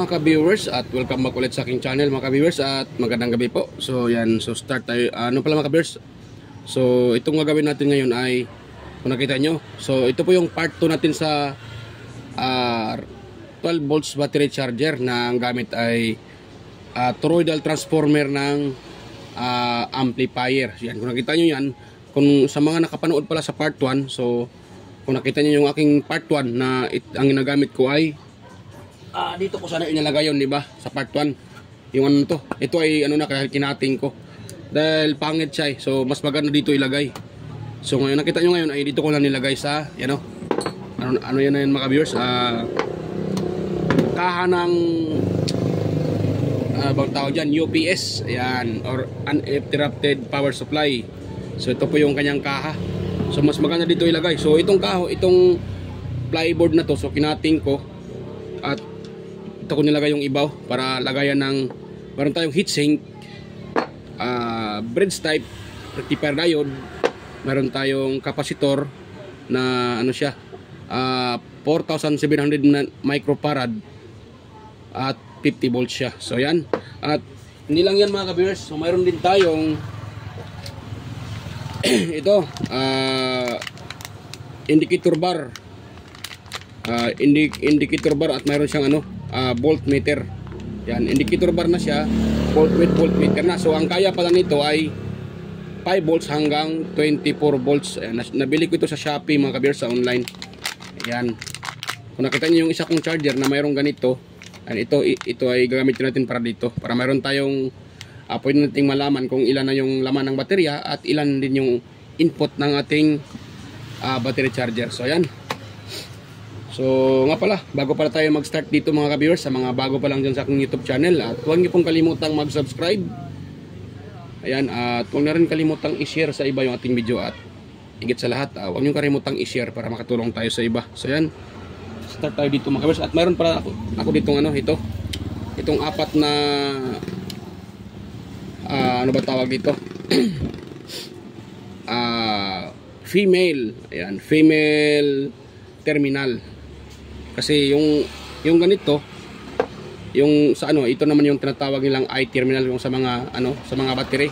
mga ka-viewers at welcome back ulit sa aking channel mga ka-viewers at magandang gabi po. So yan, so start tayo, ano pala mga ka-viewers. So itong gagawin natin ngayon ay, kung nakita nyo, so ito po yung part 2 natin sa 12 volts battery charger na ang gamit ay toroidal transformer ng amplifier. Yan, kung nakita nyo yan, kung sa mga nakapanood pala sa part 1, so kung nakita nyo yung aking part 1 na ang ginagamit ko ay dito ko sana inilagay yun, di ba? Sa part 1. Yung ano to. Ito ay ano na, kaya kinating ko. Dahil pangit siya eh. So mas maganda dito ilagay. So ngayon nakita nyo ngayon ay dito ko na nilagay sa, you know, ano yan na yun mga viewers. Kaha ng bang tawag dyan, UPS. Ayan, or uninterrupted power supply. So ito po yung kanyang kaha. So mas maganda dito ilagay. So itong kaho, itong plyboard na to, so kinating ko. At ito ko nilagay yung ibaw para lagayan ng, meron tayong heatsink, bridge type rectifier diode, meron tayong kapasitor na ano siya, 4,700 microfarad at 50 volts siya. So yan, at hindi lang yan mga ka-viewers, so mayroon din tayong ito, indicator bar, indicator bar, at mayroon siyang ano, voltmeter. Yan, indicator bar na siya, voltmeter na. So ang kaya pala nito ay 5 volts hanggang 24 volts. Ayan, nabili ko ito sa Shopee mga ka-viewers, sa online. Ayan, kung nakita niyo yung isa kong charger na mayroong ganito, ito ay gagamitin natin para dito, para mayroon tayong pwede nating malaman kung ilan na yung laman ng baterya at ilan din yung input ng ating battery charger. So ayan. So nga pala, bago pala tayo mag-start dito mga ka-viewers, sa mga bago pa lang dyan sa aking YouTube channel, at huwag niyo pong kalimutang mag-subscribe. Ayan, at huwag na rin kalimutang i-share sa iba yung ating video, at higit sa lahat, huwag niyo kalimutang i-share para makatulong tayo sa iba. So ayan, start tayo dito mga ka-viewers. At mayroon pala ako ditong ano, itong apat na ano ba tawag dito? Female, ayan, female terminal. Kasi yung ganito, yung sa ano, ito naman yung tinatawag nilang I-terminal, yung sa mga ano, sa mga battery.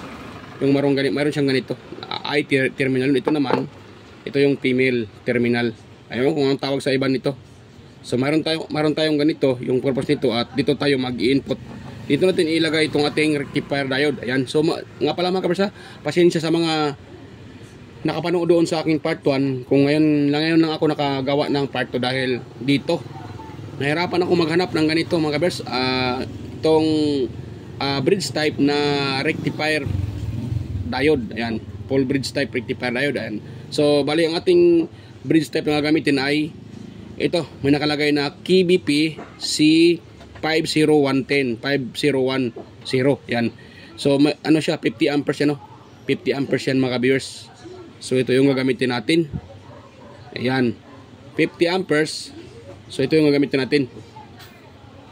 Yung mayroon siyang ganito, I-terminal. Ito naman, ito yung female terminal. Ayun kung ang tawag sa iba nito. So mayroon tayong ganito, yung purpose nito, at dito tayo mag-i-input. Dito natin ilagay itong ating rectifier diode. Ayan. So nga pala mga kabarsa, pasensya sa mga nakapanood doon sa aking part 1. Kung ngayon lang ako nakagawa ng part 2 dahil dito nahirapan ako maghanap ng ganito mga kabers. Itong bridge type na rectifier diode. Ayan, full bridge type rectifier diode. Ayan. So bali ang ating bridge type na gagamitin ay ito, may nakalagay na KBP C50110 5010. Yan. So ano siya, 50 amperes yan, no? 50 amperes yan mga viewers. So ito yung gagamitin natin. Ayan, 50 amperes. So ito yung gagamitin natin.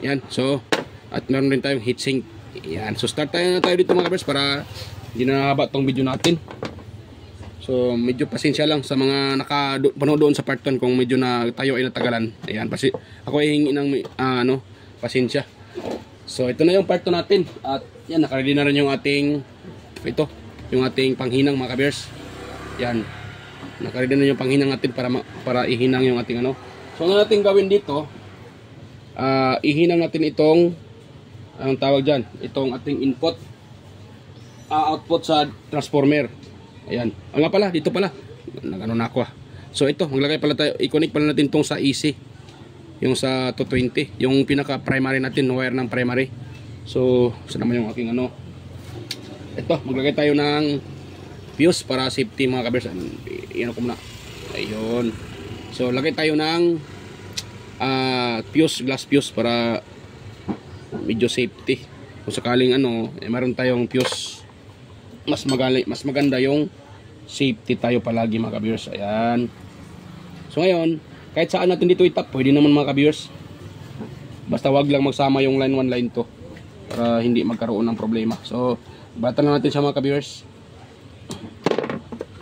Ayan, so at meron rin tayong heatsink. Ayan, so start tayo dito mga viewers para hindi na haba tong video natin. So medyo pasensya lang sa mga nakapanood doon sa part 1 kung medyo na tayo ay natagalan. Ayan, ako ay hingi ng pasensya. So ito na yung part 2 natin. At yan, nakaready na rin yung ating yung ating panghinang mga ka-viewers. Yan, nakaready na yung panghinang natin para ihinang yung ating ano. So ano natin gawin dito, ihinang natin itong anong tawag dyan, itong ating input, output sa transformer. Ayan, nga pala, dito pala nagano na ako. So ito, maglagay pala tayo, i-connect pala natin itong sa EC, yung sa 220, yung pinaka primary natin, wire ng primary. So saan naman yung aking ano, ito, maglagay tayo ng fuse para safety mga kabers. Iyan ko muna, ayun. So lagay tayo ng fuse, glass fuse, para medyo safety kung sakaling ano, meron tayong fuse, mas maganda yung safety tayo palagi mga ka-viewers. Ayan. So ngayon, kahit saan natin dito itap, pwede naman mga ka-viewers. Basta wag lang magsama yung line 1 line 2 para hindi magkaroon ng problema. So batan na natin siya mga ka-viewers.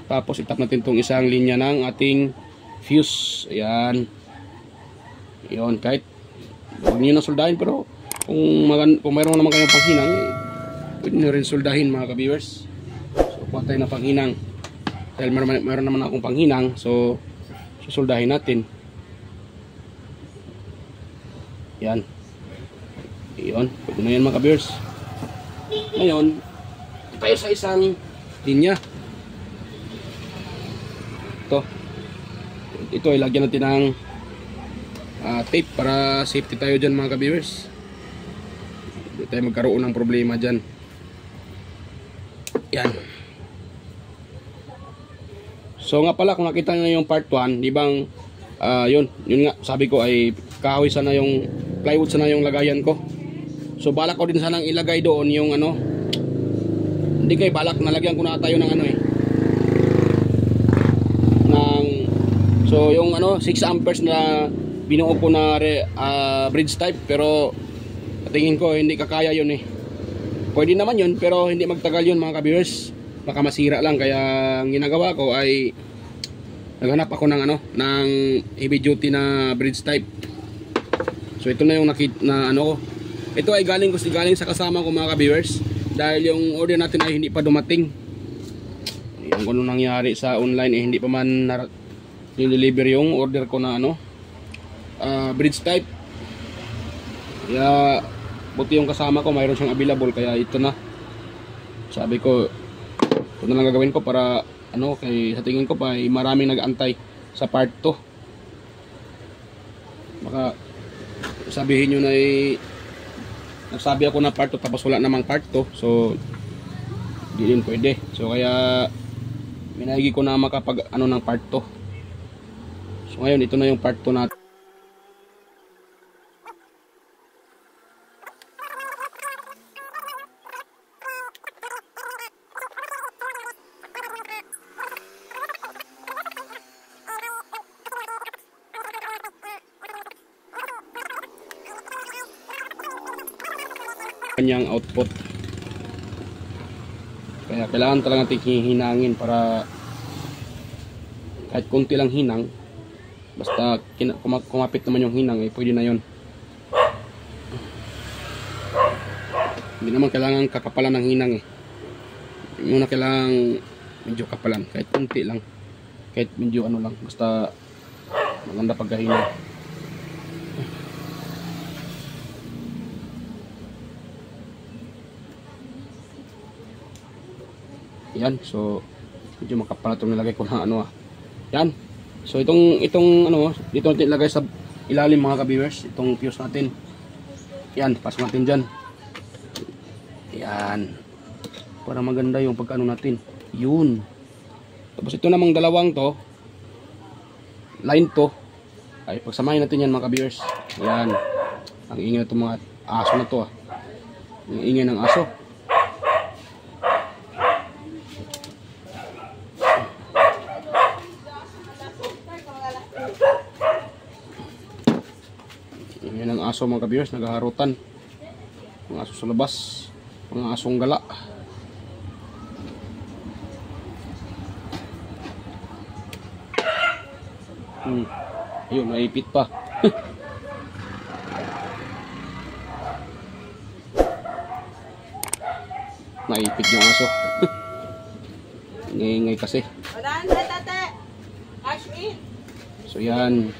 Tapos itap natin itong isang linya ng ating fuse. Ayan. Yun, kahit huwag nyo na soldahin, pero Kung mayroon naman kayong panghinang, pwede nyo rin soldahin mga ka-viewers. So kuha tayo ng panghinang. Dahil mayroon naman akong panghinang, so susoldahin natin. Yan. Iyon, pwede na yan mga ka-viewers. Ngayon, tayo sa isang linya. Ito ay lagyan natin ng tape para safety tayo dyan mga ka-viewers. Hindi tayo magkaroon ng problema dyan. Yan. So nga pala, kung nakita nyo yung part 1, di bang yun nga, sabi ko ay kahoy sana yung plywood sana yung lagayan ko. So balak ko din sanang ilagay doon yung ano, hindi kay balak, nalagyan ko na tayo ng ano so yung ano 6 amperes na binuo ko na bridge type, pero tingin ko hindi kakaya yun pwede naman yun pero hindi magtagal yun mga ka-viewers, baka masira lang. Kaya ang ginagawa ko ay naghanap ako ng ano, ng heavy duty na bridge type. So ito na yung ano ko, ito ay galing sa kasama ko mga ka-viewers, dahil yung order natin ay hindi pa dumating. Yung ano nangyari sa online hindi pa man deliver yung order ko na ano, bridge type. Kaya buti yung kasama ko mayroon siyang available, kaya ito na. Sabi ko ito na lang gagawin ko para ano, kay sa tingin ko pa ay maraming nag-antay sa part 2. Baka sabihin nyo na nagsabi ako na part 2 tapos wala namang part 2, so hindi din pwede. So kaya minahigi ko na makapag ano ng part 2. So ngayon ito na yung part 2 natin. Kanyang output, kaya kailangan talaga natin hinangin para kahit konti lang hinang, basta kumapit naman yung hinang pwede na yon. Hindi naman kailangan kakapalan ng hinang Hindi muna kailangan medyo kapalan, kahit konti lang, kahit medyo ano lang, basta maganda pagkahinang. Yan, so medyo makapal itong nilagay ko na ano yan. So itong ano, dito natin ilagay sa ilalim mga ka-viewers, itong fuse natin. Yan, pasok natin dyan. Yan, para maganda yung pagkano natin. Yun. Tapos ito namang dalawang to, line to, ay pagsamahin natin yan mga ka-viewers. Yan, ang ingay na itong mga aso na to ang ingay ng aso. Yan ang aso mga ka-viewers, naghaharutan. Mga aso sa labas, mga asong gala. Ayun, naipit pa. Naipit yung aso. Ingay kasi. So yan.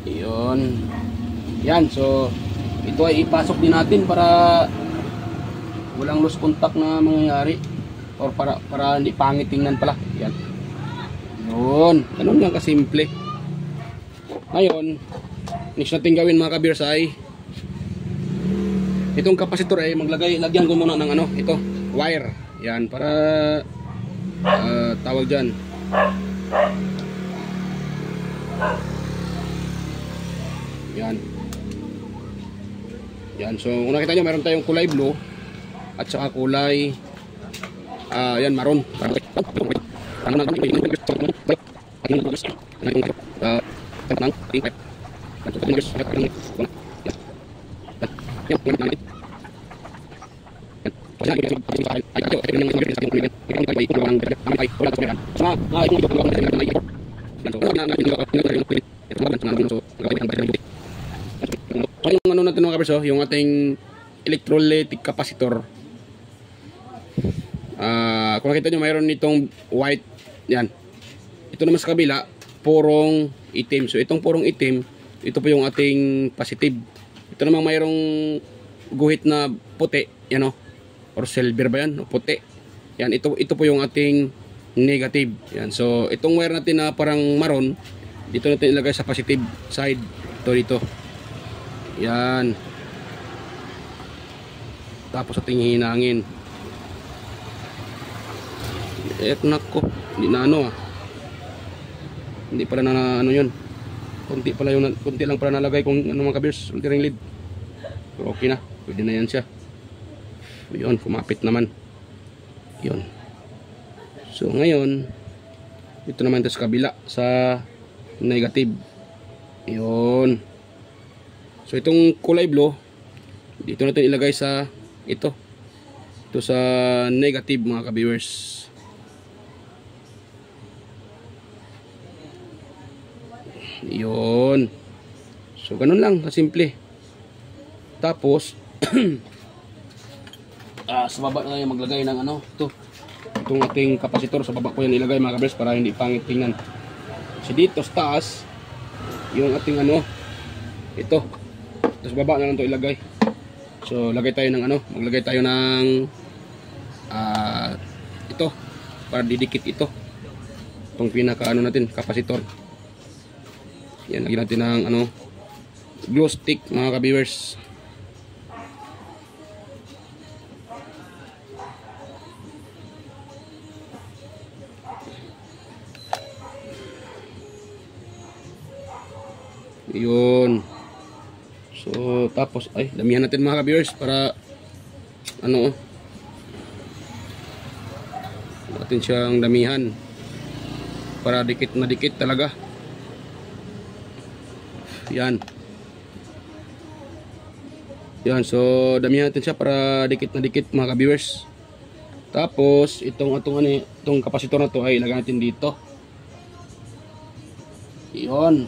Iyon. Yan, so ito ay ipasok din natin para walang loose contact na mangyayari, or para hindi pangit tingnan pala. Yan. Yun, ganun lang kasimple. Ngayon, next natin gawin mga ka-viewers ay itong kapasitor ay lagyan ko muna ng ano, ito, wire. Yan, para tawag dyan, yan. So kung nakita nyo, meron tayong kulay blue at saka kulay yan, maroon. So yung ano natin mga kabers, yung ating electrolytic capacitor. Kung nakita nyo, mayroon nitong white. Yan. Ito naman sa kabila, purong itim. So itong purong itim, ito po yung ating positive. Ito naman mayroong guhit na puti, yan o, or silver ba yan, o puti. Yan, ito po yung ating negative. Yan. So itong wire natin na parang maroon, dito natin ilagay sa positive side. Ito dito. Yan. Tapos ating hinangin. Nako, hindi na ano hindi pala na ano yun. Kunti lang pala nalagay kung ano mga kabers, ultering lead. Pero okay na, pwede na yan siya. Yun, kumapit naman. Yun. So ngayon, ito naman ito sa kabila, sa negative. Yun. So itong kulay blue, dito natin ilagay sa ito sa negative mga ka-viewers. Yun. So ganun lang kasimple. Tapos sa baba na lang maglagay ng ano, itong ating kapasitor. Sa baba ko yan ilagay mga ka-viewers para hindi pangit tingnan. So dito sa taas yung ating ano, ito sa baba na lang ito ilagay. So lagay tayo ng ano, maglagay tayo ng ito para didikit ito, itong pinaka ano natin, kapasitor. Yan, lagyan natin ng ano, glue stick mga ka-viewers. Yun. So tapos ay damihan natin mga ka-viewers para ano, natin siyang damihan para dikit na dikit talaga. Yan. Yan, so damihan natin siya para dikit na dikit mga ka-viewers. Tapos itong kapasitor na to ay ilagay natin dito. Yun.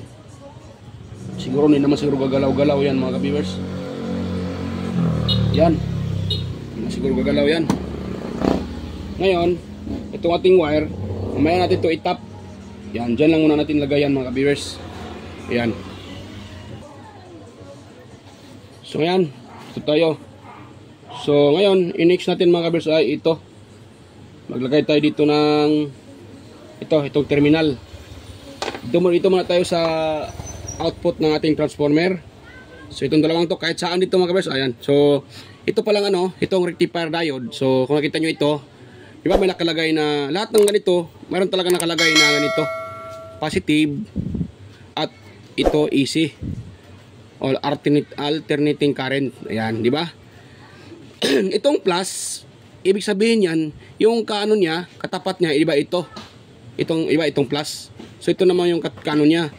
Siguro hindi naman siguro gagalaw-galaw yan mga ka-viewers. Yan. Hindi siguro gagalaw yan. Ngayon, itong ating wire, mamaya natin ito itap. Yan, dyan lang muna natin lagayan mga ka-viewers. Yan. So yan, ito tayo. So ngayon, i-next natin mga ka-viewers ay ito. Maglagay tayo dito ng itong terminal. Dito muna tayo sa output ng ating transformer. So itong dalawang to kahit saan dito mga ka-viewers. Ayan. So ito pa lang ano, itong rectifier diode. So kung nakita nyo ito, di ba may nakalagay na lahat ng ganito, mayroon talaga nakalagay na ganito, positive at ito AC or alternating current. Ayan, di ba? Itong plus, ibig sabihin yan, yung kaano niya, katapat niya, iba ito. Itong plus. So ito naman yung kaano niya,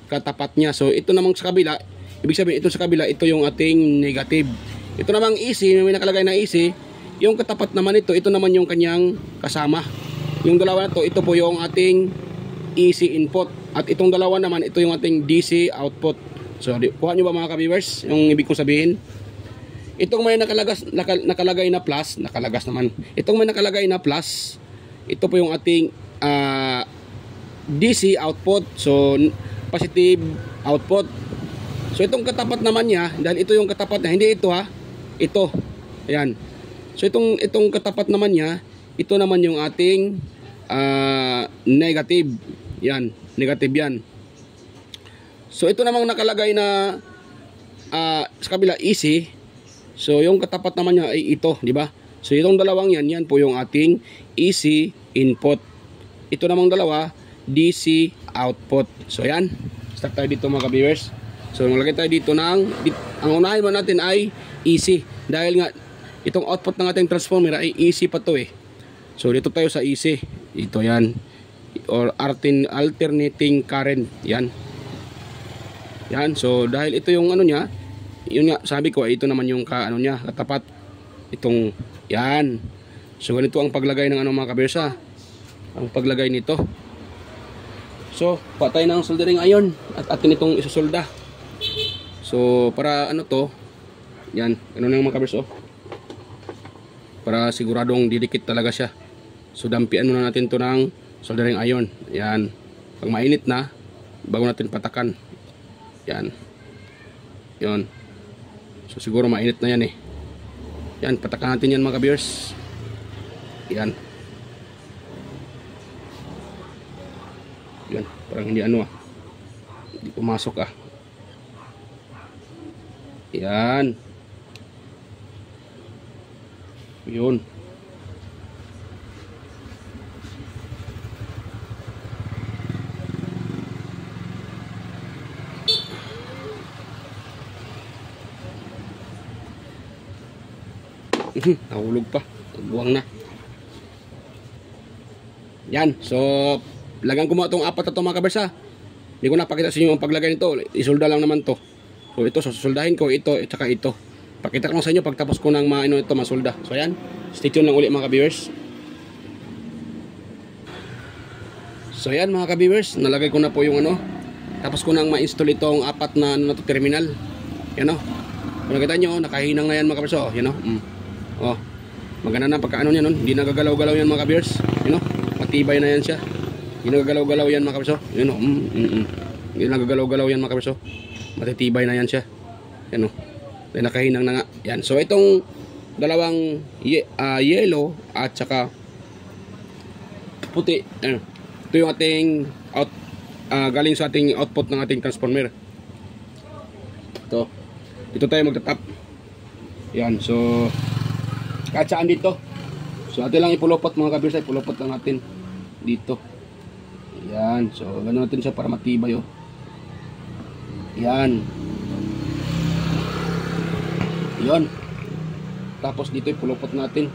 katapat niya. So ito namang sa kabila, ibig sabihin ito sa kabila, ito yung ating negative. Ito namang AC, may nakalagay na AC, yung katapat naman ito naman yung kanyang kasama. Yung dalawa na to, ito po yung ating AC input. At itong dalawa naman, ito yung ating DC output. So, kuha nyo ba mga ka-viewers? Yung ibig kong sabihin. Itong may nakalagay na plus, itong may nakalagay na plus, ito po yung ating DC output. So, positive output. So, itong katapat naman niya, dahil ito yung katapat na, hindi ito ha, ito. Ayan. So, itong katapat naman niya, ito naman yung ating negative. Yan, negative yan. So ito namang nakalagay na sa kabila AC. So yung katapat naman niya ay ito, di ba? So itong dalawang yan po yung ating AC input. Ito namang dalawa DC output. So yan, start tayo dito mga ka-viewers. So maglagay tayo dito ang unahin mo natin ay AC. Dahil nga itong output ng ating transformer ay AC pa to eh. So dito tayo sa AC. Ito yan, or alternating current. Yan. Yan, so dahil ito yung ano niya, yun nga sabi ko, ito naman yung ano niya, katapat itong yan. So ganito ang paglagay ng ano mga ka-viewers, ang paglagay nito. So, patay ng soldering iron at atin itong isusolda. So, para ano to, yan, ano na yung mga kabers, oh. Para siguradong didikit talaga siya. So, dampian muna natin to ng soldering iron. Yan. Pag mainit na, bago natin patakan. Yan. Yon. So, siguro mainit na yan eh. Yan, patakan natin yan mga kabers. Yan. Yan, parang hindi ano ah. Hindi pumasok ah. Yan. Yun. Nahulog pa. Buwang na. Yan. So, lagang ko mo itong apat na ito mga kabers ha. Hindi ko napakita sa inyo ang paglagay nito. Isolda lang naman to. So, ito, susoldahin ko ito at saka ito. Pakita ko lang sa inyo pagtapos ko ng ano ito, masolda. So, ayan. Stay tuned lang ulit mga kabers. So, ayan mga kabers. Nalagay ko na po yung ano. Tapos ko nang ma-install itong apat na, ano, na to, terminal. Yan o. Kung nakita nyo, nakahinang na yan mga kabers. O, yan o. Oh, maganda na pagkaano niya nun. Hindi nagagalaw-galaw yan mga kabers. You know, matibay na yan siya. Hindi nagagalaw-galaw yan mga kabers. You know, hindi nagagalaw-galaw yan mga kabers. Matitibay na yan siya. Yan o. Dahil nakahinang na nga. Yan. So itong dalawang yellow at saka puti. Ito yung ating galing sa ating output ng ating transformer. Ito. Dito tayo magtatap. Yan. So kahit saan dito. So atin lang ipulupot mga kabers, ipulupot lang natin dito. Yan. So ganoon natin siya para matibay oh. Yan. Yan. Tapos dito ipulupot natin.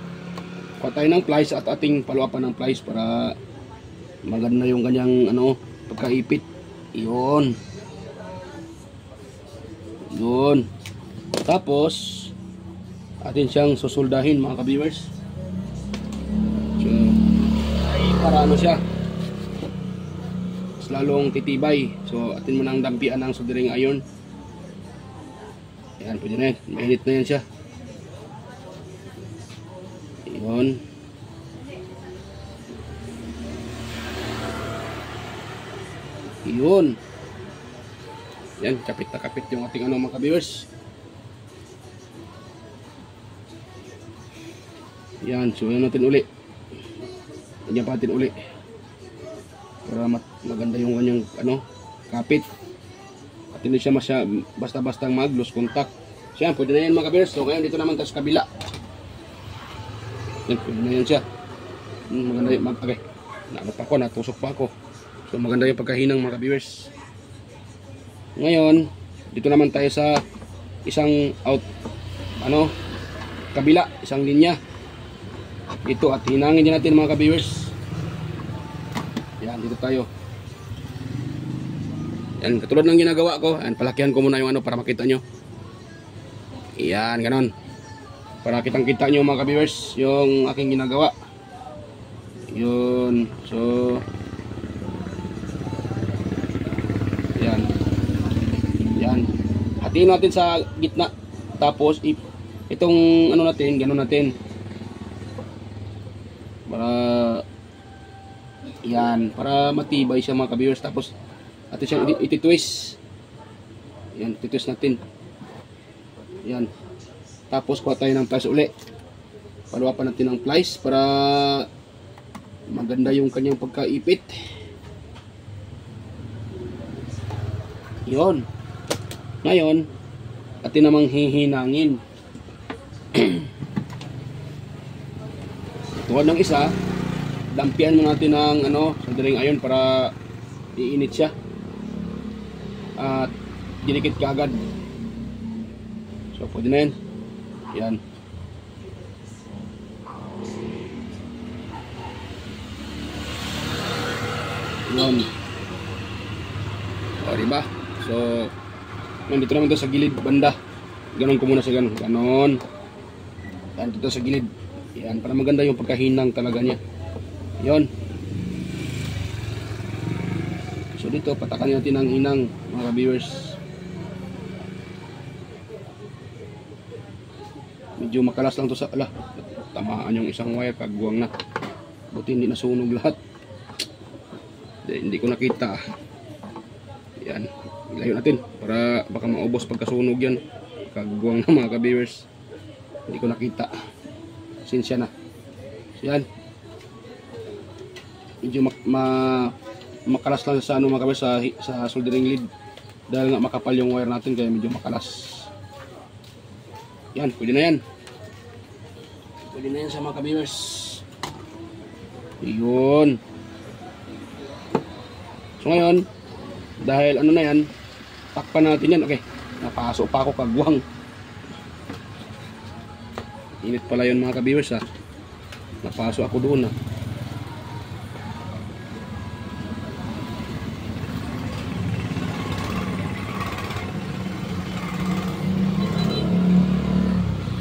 Kuha tayo ng plies at ating paluapan ng plies para maganda yung kanyang ano, pagkaipit. Yun. Yun. Tapos atin siyang susoldahin mga ka-viewers. So, para ano siya, mas lalong titibay. So atin mo nang dampian ng soldering iron. Ayan, pwede na yan. Mainit na yan siya. Yun. Yun. Yan, kapit na kapit yung ating ano mga ka-viewers. Yan, so yan natin uli. Yan pa natin uli. Para maganda yung kanyang ano, kapit. At hindi siya basta-bastang mag-lose contact. So yan, pwede na yan mga kabers. So ngayon dito naman tayo sa kabila. Yan, pwede na yan siya. Maganda yung okay. Natusok pa ako. So maganda yung pagkahinang mga kabers. Ngayon, dito naman tayo sa isang kabila, isang linya. Ito at hinangin din natin mga ka-viewers. Yan, dito tayo. Yan, katulad ng ginagawa ko. Yan, palakihan ko muna yung ano para makita nyo. Yan, ganon. Para kitang-kita nyo mga ka-viewers yung aking ginagawa. Yun. So, yan. Yan. Hatiin natin sa gitna. Tapos, itong ano natin, ganon natin. Para yan, para matibay siya mga ka-viewers. Tapos atin siyang ititwist. Yan, ititwist natin. Yan. Tapos kuha tayo ng plies uli. Paluwapan natin ng plies para maganda yung kanyang pagkaipit. Yon. Ngayon, atin namang hihinangin. Tuwad ng isa, dampian mo natin ng ano, soldering iron para iinit siya. At dinikit ka agad. So pwede na yan. Yan. Yun. O diba? So nandito naman ito sa gilid banda. Ganon ko muna sa ganon. Ganon. Yan dito sa gilid. Yan, para maganda yung pagkahinang talaga niya. Yon. So dito, patakan natin ang inang, mga viewers. Medyo makalas lang to sa, tamaan yung isang wire, kagwang na. Buti hindi nasunog lahat. Hindi ko nakita. Yan, ilayo natin para baka maubos pagkasunog yan. Kagwang na mga ka-viewers. Hindi ko nakita. Sinsya na. So yan. Medyo makalas lang sa mga ka-viewers, sa soldering lead. Dahil nga makapal yung wire natin, kaya medyo makalas. Yan, pwede na yan. Pwede na yan sa mga ka-viewers. Yun. So ngayon, dahil ano na yan, takpan natin yan. Okay, napasok pa ako, kagwang. Init pala yun mga ka-viewers, ha. Napasok ako doon, ha.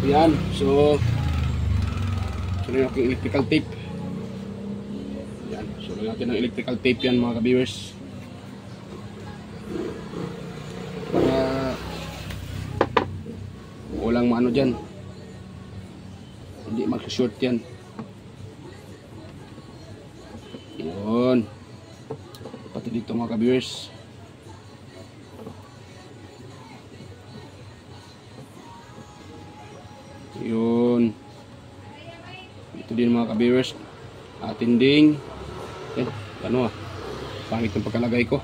Yan, so na yung aking electrical tape. Yan, so natin ang electrical tape yan mga ka-viewers. Para walang maano dyan, hindi mag-short yan. Yun, pati dito mga ka-viewers. Yun, ito din mga ka-viewers, atin ding yan, ano pangit yung pagkalagay ko.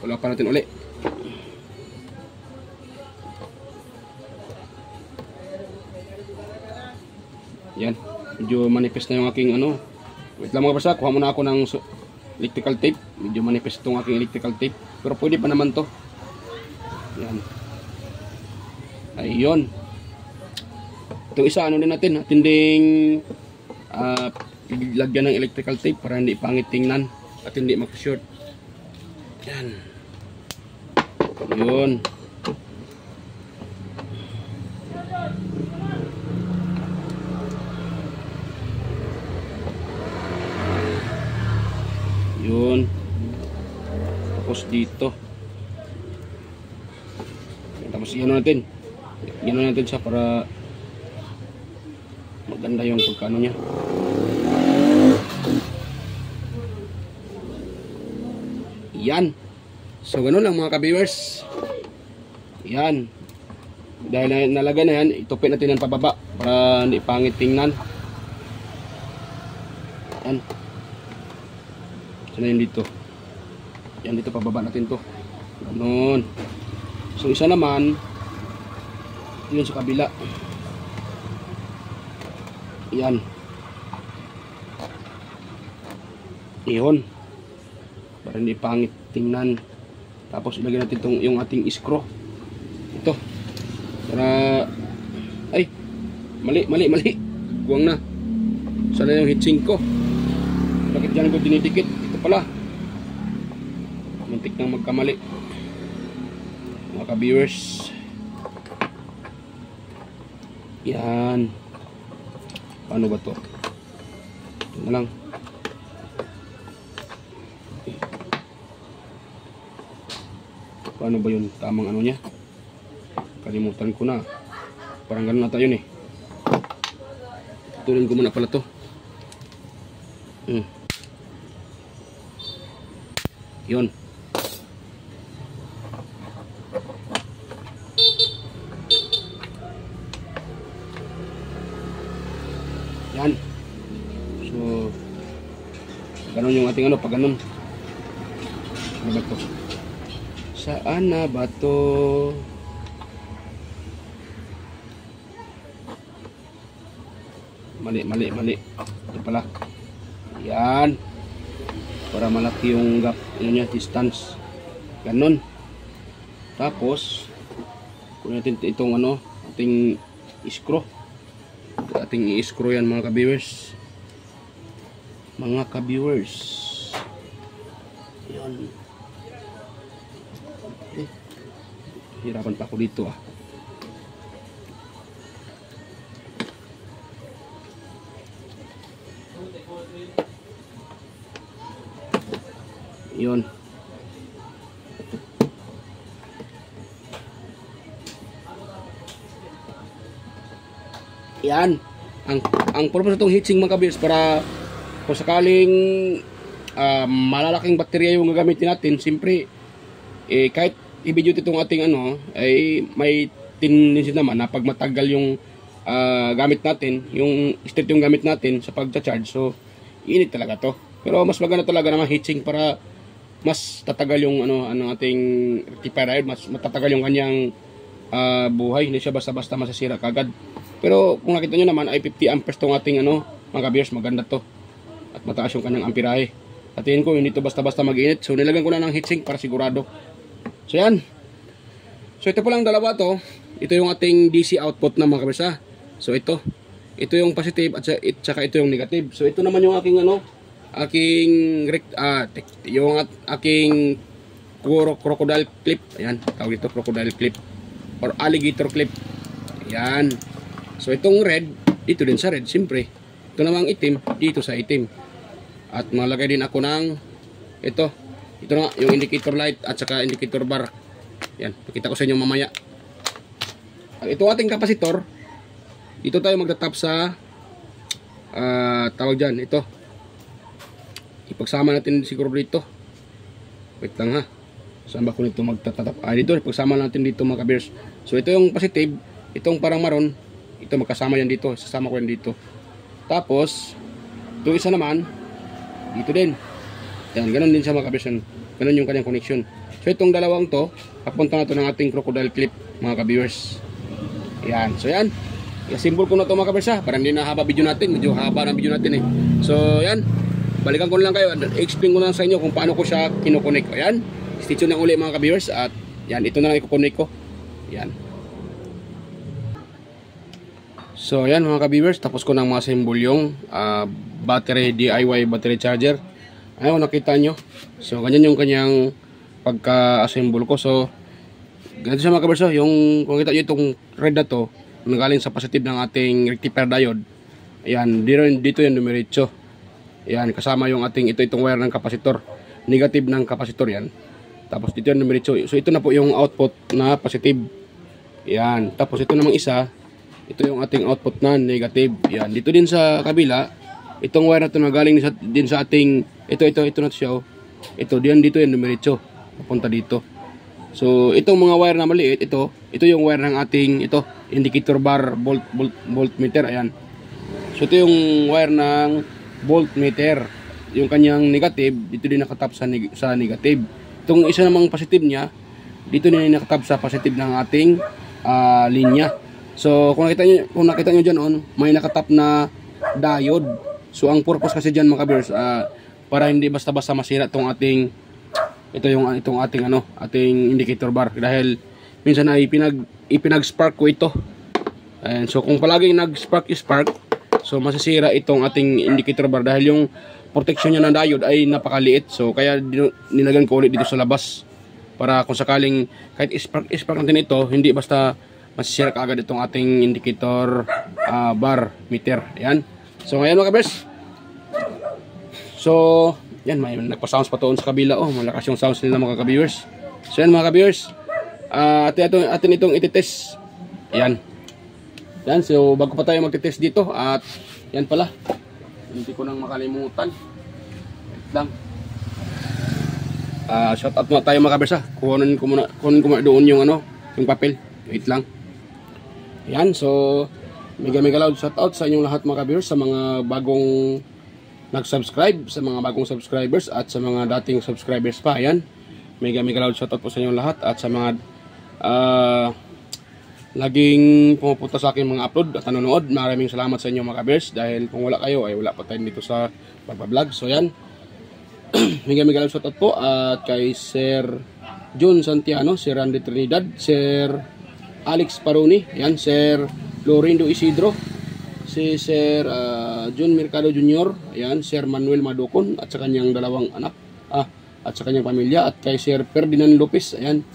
Wala pa natin uli. Yan, medyo manifest na yung aking ano. Wait lang mga basa, kuha muna ako ng electrical tape. Medyo manifest itong aking electrical tape, pero pwede pa naman to. Yan, ayun. Itong isa, ano din natin, atinding lagyan ng electrical tape para hindi pangit tingnan at hindi mag-short. Yan. Yun. Yun. Tapos dito. Tapos iyan natin. Iyan natin siya para maganda yung pagkano niya. Yan. So ganun lang mga ka-viewers. Yan. Dahil nalagay na yan, itupin natin ang pababa para hindi pangit tingnan. Yan. Sana yun dito. Yan dito, pababa natin to. Ganun. So isa naman, yun sa kabila. Yan. Iyon. Para hindi pangit tingnan. Tapos ilagay natin itong yung ating screw. Ito. Para ay, mali. Buwang na. Sana yung heatsink ko. Bakit dyan ko dinidikit? Ito pala. Muntik nang magkamali. Mga ka-viewers. Yan. Paano ba to? Ito na lang. Paano ba yun? Tamang ano niya? Kalimutan ko na. Parang ganun na tayo yun eh. Tutuloy ko muna pala to. Yun. Yan. So, ganun yung ating ano, pag ganun. Ano ba to? Saan na ba to? Mali. Ito pala. Yan. Para malaki yung gap, yun niya, distance. Ganun. Tapos, kung natin itong ano, ating screw. Ating i-screw yan mga ka-viewers. Mga ka-viewers. Yun. Hirapan pa ako dito ah. Yun. Yan. Ang purpose itong heatsink mga kabiyers para kung sakaling malalaking baterya yung gagamitin natin, siyempre kahit i-video itong ating ay may tendency naman na pag matagal yung gamit natin, yung state yung gamit natin sa pagcha-charge, so init talaga to. Pero mas maganda talaga naman heatsink para mas tatagal yung ating rectifier, mas matatagal yung kanyang buhay, hindi siya basta-basta masasira kagad. Pero kung nakita nyo naman ay 50 amperes tong ating mga kabiyers, maganda to. At mataas yung kanyang amperahe. At tingin ko hindi to basta-basta mag-init. So nilagyan ko na ng heatsink para sigurado. So yan. So ito pa lang dalawa to. Ito yung ating DC output na mga kabiyers ha. So ito yung positive at saka ito yung negative. So ito naman yung aking aking crocodile clip. Ayan, tawag ito crocodile clip or alligator clip. Ayan. So itong red, dito din sa red, siyempre. Ito namang itim, dito sa itim. At malagay din ako ng ito na yung indicator light at saka indicator bar. Yan, pakita ko sa inyo mamaya. Ito ating kapasitor, dito tayo magtatap sa tawag dyan, ito. Ipagsama natin siguro dito. Wait lang ha. Saan ba ko nito magtatap? Dito, ipagsama natin dito mga kabiyers. So ito yung positive, itong parang maroon, ito magkasama yan dito, sasama ko yan dito. Tapos ito isa naman dito din. Yan, ganun din sa mga kabiyers. Ganun yung kanyang connection. So itong dalawang to, papunta na to ng ating crocodile clip mga kabiyers. Yan, so yan. I-symbol ko na to mga kabiyers ha, para hindi na haba video natin. Medyo haba ng video natin So yan, balikan ko lang kayo. I-explain ko lang sa inyo kung paano ko siya kinokonek. Ayan, stay tuned lang ulit mga kabiyers. At yan, ito na lang i-connect ko. Yan. So ayan mga ka-viewers, tapos ko nang ma-assemble yung battery, DIY battery charger. Ayun, nakita nyo. So ganyan yung kanyang pagka-assemble ko. So ganito siya mga ka-viewers. Yung kung kita nyo itong red na to, nagaling sa positive ng ating rectifier diode. Ayan, dito yung numeritso. Ayan, kasama yung itong wire ng kapasitor. Negative ng kapasitor yan. Tapos dito yung numeritso. So ito na po yung output na positive. Ayan, tapos ito namang isa, ito yung ating output na negative. Yan. Dito din sa kabila, itong wire na ito nagaling din sa ating, ito na siya. Ito, dito yung numeritso. Papunta dito. So, itong mga wire na maliit, ito yung wire ng ating, indicator bar, voltmeter. Ayan. So, ito yung wire ng voltmeter. Yung kanyang negative, dito din nakatap sa negative. Itong isa namang positive niya, dito din nakatap sa positive ng ating linya. So kung nakita nyo dyan may nakatap na diode. So ang purpose kasi dyan mga kabiyers, para hindi basta-basta masira itong ating ating indicator bar. Dahil minsan ay ipinag-spark ko ito. And so kung palaging nag-spark, so masisira itong ating indicator bar dahil yung protection niya ng diode ay napakaliit. So kaya nilagyan ko ulit dito sa labas. Para kung sakaling kahit spark natin ito, hindi basta masisira kaagad itong ating indicator bar meter. Ayan. So ngayon mga kabers. So yan, may nagpa-sounds pa doon sa kabila. Malakas yung sounds nila mga ka-viewers. So yan mga ka-viewers. Atin itong ititest. Ayan. Yan. So bago pa tayo magtitest dito. At yan pala. Hindi ko nang makalimutan. Wait lang. Shout out muna tayo mga kabers. Kunin ko muna doon yung yung papel. Wait lang. Yan, so mega loud shout out sa inyong lahat mga kabers, sa mga bagong nag-subscribe, sa mga bagong subscribers at sa mga dating subscribers pa. Yan, mega loud shout out po sa inyong lahat at sa mga laging pumupunta sa akin mga upload at nanonood. Maraming salamat sa inyo mga kabers, dahil kung wala kayo ay wala pa tayo dito sa pagbablog. So yan, mega loud shout out po at kay Sir John Santiano, Sir Randy Trinidad, Sir Alex Paroni, yan, Sir Lorindo Isidro, si Sir John Mercado Jr., ayan, Sir Manuel Madocon at sa kanyang dalawang anak at sa kanyang pamilya, at kay Sir Ferdinand Lopez, ayan,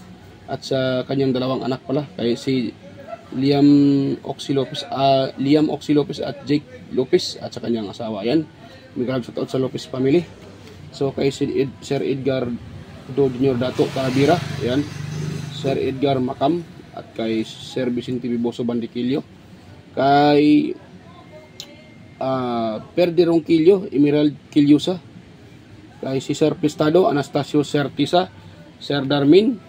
at sa kanyang dalawang anak pala, kay si Liam Oxy Lopez at Jake Lopez at sa kanyang asawa. Ayan, may shout out sa Lopez family. So kay Sir Edgar Do Jr. Dato Carabira, ayan, Sir Edgar Macam, at kay Sir Vicente Biboso Bandiquillo, kay Perdi Ronquillo, Emerald Quillosa, kay Cesar Prestado, Anastasio Sertisa, Sir Darmin,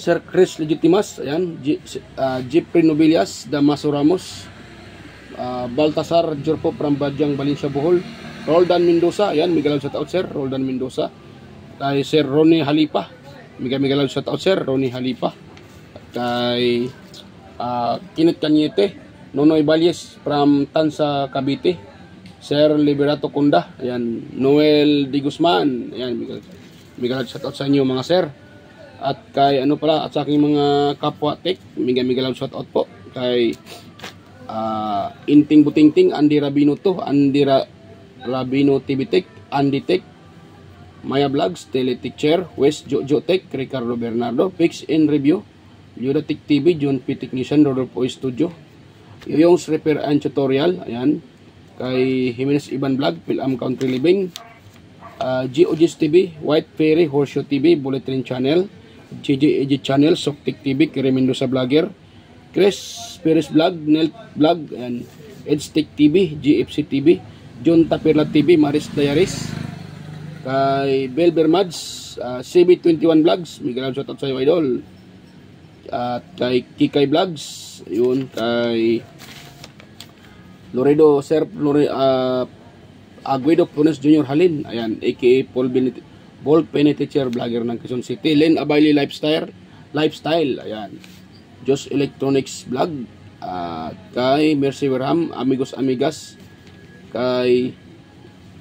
Sir Chris Legitimas, ayan, Jeffrey Nobilias, Damaso Ramos, Baltasar Jorpo from Badyang, Valencia, Bohol, Roldan Mendoza, ayan, Miguel shout out sir, Roldan Mendoza, kay Sir Ronnie Halipa, Miguel shout out sir, Ronnie Halipa, kay Kinit Cañete, Nonoy Valles from Tansa, Cavite, Sir Liberato Kunda, ayan, Noel Di Guzman, ayan, Miguel shout out sa inyo mga sir. At kay ano pala, at sa aking mga kapwa tech, Miguel shout out po kay Inting Butingting, Andy Rabino to, Andy Rabino TV Tech, Andy Tech, Maya Vlogs, Teletech Chair, West Jojo Tech, Ricardo Bernardo, Fix in Review, Yoda Tech TV, John P. Technician, Rodolfo Studio, Young's Repair and Tutorial, ayan, kay Jimenez Iban Vlog, Pilam Country Living, GOG's TV, White Fairy, Horseshoe TV, Bulletin Channel, JJ Edit Channel, Softic TV, Kiri Mendoza Vlogger, Chris Perez Vlog, Nelt Vlog, and Edstick TV, GFC TV, John Tapirla TV, Maris Diaries, kay Belber Mads, CB21 Vlogs, Miguel shout out sa iyo idol, at kay Kikay Vlogs, yun, kay Loredo Sir Aguedo Punes Jr. Halin, ayan, aka Paul Penitecher, vlogger ng Quezon City, Len Abayli Lifestyle, ayan, Jos Electronics Vlog, kay Mercy Werham, Amigos Amigas, kay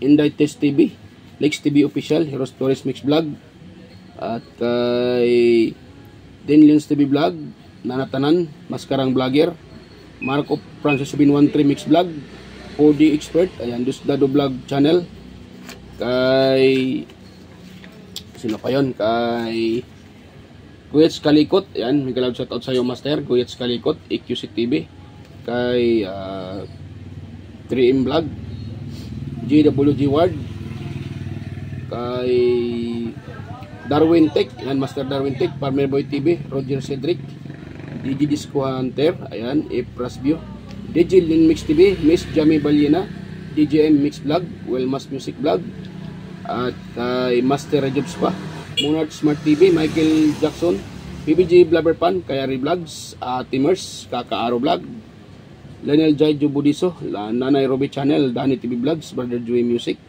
Inday Test TV, Lex TV Official, Heroes Torres Mix Vlog, at kay Denlions TV Vlog, Nanatanan, Maskarang Vlogger, Marco Francis 713 Mix Vlog, OD Expert, ayan, Dusdado Vlog Channel, kay sino pa yun, kay Guyets Kalikot, ayan, Miguel shout out sa iyo master, Guyets Kalikot, EQC TV, kay 3M Vlog, GWG Ward, kay Darwin Tech, ayan, Master Darwin Tech, Farmer Boy TV, Roger Cedric, DJ Disco Hunter, ayan, Epras View, DJ Lin Mix TV, Miss Jamie Baliena, DJM Mix Vlog, Wellmas Music Vlog, at kay Master Rajobs pa, Monarch Smart TV, Michael Jackson, PBG Blabberpan, Kayari Vlogs, Timers, Kakaaro Vlog, Lionel Jai Jubudiso, Nanay Robbie Channel, Dani TV Vlogs, Brother Joey Music,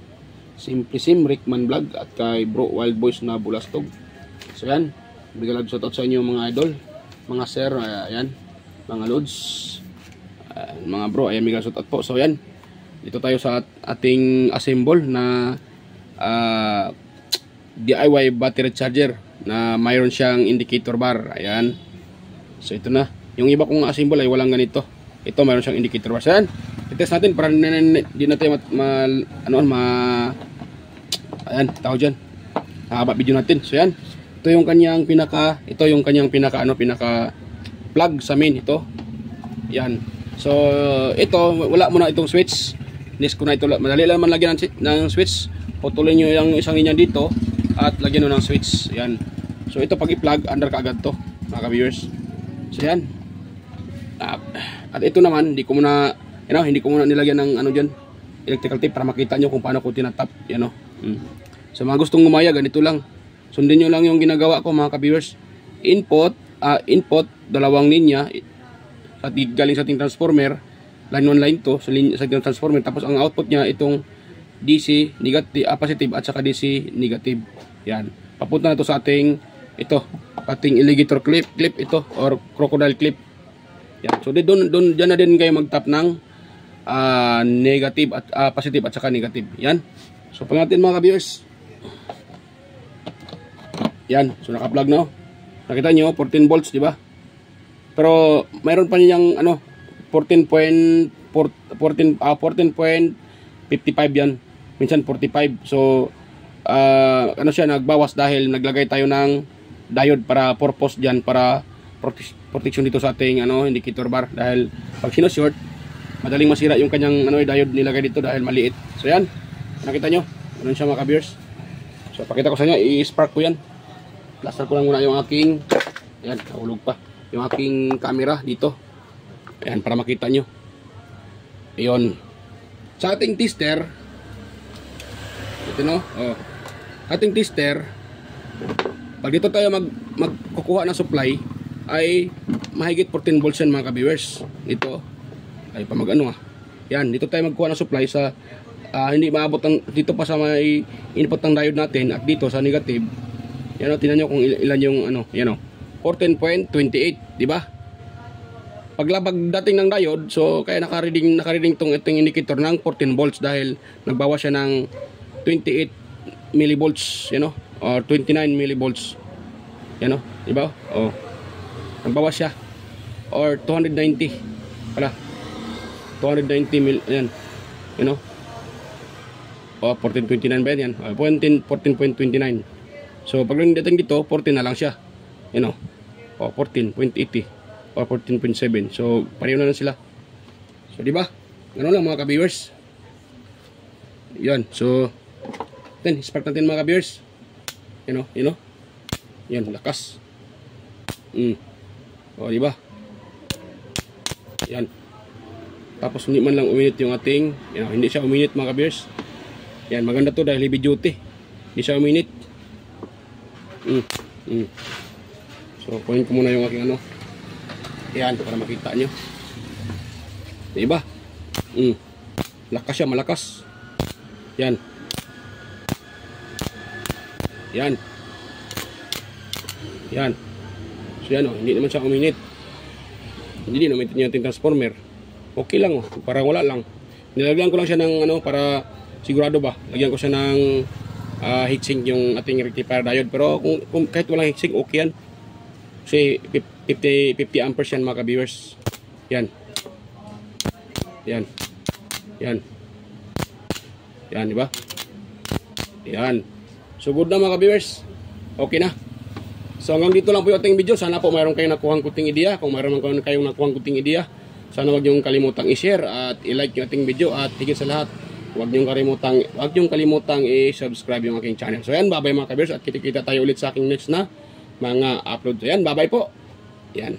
Simply Sim, Rickman Vlog, at kay Bro Wild Boys na Bulastog. So yan, bigyan shout out sa inyo mga idol, mga sir, ayan, mga loads, mga bro, ayan, bigyan shout out po. So yan, dito tayo sa ating assemble na DIY battery charger na mayroon siyang indicator bar, ayan. So ito na, yung iba kong assemble ay walang ganito, ito mayroon siyang indicator bar. So yan, i-test natin para di natin ayan, tao dyan, haba video natin. So yan, ito yung kanyang pinaka plug sa main, ito, yan. So ito, wala muna itong switch, nis ko na ito, madali lang man lagyan ng switch, putulin nyo yung isang inyan dito at lagyan nyo ng switch, yan. So ito pag i-plug, under kaagad to mga ka-viewers. So yan, at ito naman, hindi ko muna nilagyan ng ano dyan, electrical tape para makita nyo kung paano ko tinatap, yan o. So mga gustong gumaya, ganito lang, sundin nyo lang yung ginagawa ko mga ka-viewers. Input, dalawang linya at galing sa ating transformer, line 1 line 2 sa ating transformer, tapos ang output nya itong DC negative, positive at saka DC negative, yan, papunta na to sa ating alligator clip ito, or crocodile clip, yan. So dyan na din kayo magtap ng negative at positive at saka negative, yan. So pag natin mga ka-viewers, yan, so naka-plug na, nakita nyo 14 volts, di ba? Pero mayroon pa niyang 14.55 yan, minsan 45. So siya, nagbawas dahil naglagay tayo ng diode para purpose diyan, para protection dito sa ating indicator bar, dahil pag sino-short madaling masira yung kanyang diode nilagay dito dahil maliit. So yan, nakita nyo, ganun siya mga ka-viewers. So pakita ko sa inyo, i-spark ko yan. Plaster ko lang muna yung aking, ayan, nahulog pa yung aking camera dito, ayan, para makita nyo. Ayun, sa ating tester, ito no, oh, ating tester, pag dito tayo magkukuha ng supply, ay mahigit 14 volts yan mga ka-viewers. Dito, ay pa mag-ano yan, dito tayo magkuha ng supply sa, hindi maabot ng, dito pa sa may input ng diode natin, at dito sa negative, yan o, tingnan nyo kung ilan yung ano, yan o, 14.28, di ba? Paglabag dating ng diode, so kaya naka-reading tong itong indicator ng 14 volts dahil nagbawas siya ng 28 millivolts, you know, or 29 millivolts. Yan o, di ba? Oh. Nagbawas siya or 290 pala. 290 mil, yan. You know? O 14.29 ba yan? 14.29. So pag dating dito, 14 na lang siya. You know? O 14.80 or 14.7. So pareho na lang sila. So di ba? Ganun lang mga ka-viewers. Yan. So then spark natin mga ka-viewers. You know? Yan, lakas. O di ba? Yan. Tapos hindi man lang uminit yung ating, hindi siya uminit mga ka-viewers. Yan, maganda to dahil heavy duty. Hindi siya uminit. So kunin ko muna yung aking ano. Yan, para makita nyo. Diba? Lakas siya, malakas. Yan. Yan. Yan. So yan o, hindi naman siya uminit. Hindi din uminit yung ating transformer. Okay lang o, parang wala lang. Nilagyan ko lang siya ng ano, para sigurado ba. Lagyan ko siya ng heatsink yung ating rectifier diode. Pero kung kahit walang heatsink, okay yan. Kasi 50 amperes yan mga ka-viewers. Yan. Yan. Yan. Yan, di ba? Yan. So good na mga ka-viewers. Okay na. So hanggang dito lang po yung ating video. Sana po mayroon kayong nakuhang kunting ideya. Kung mayroon kayong nakuhang kunting ideya, sana wag niyong kalimutang i-share at i-like yung ating video. At higit sa lahat, wag niyong kalimutang i-subscribe yung aking channel. So yan, bye-bye mga ka-viewers. At kita-kita tayo ulit sa aking next na mga upload. So yan, bye-bye po. Yan.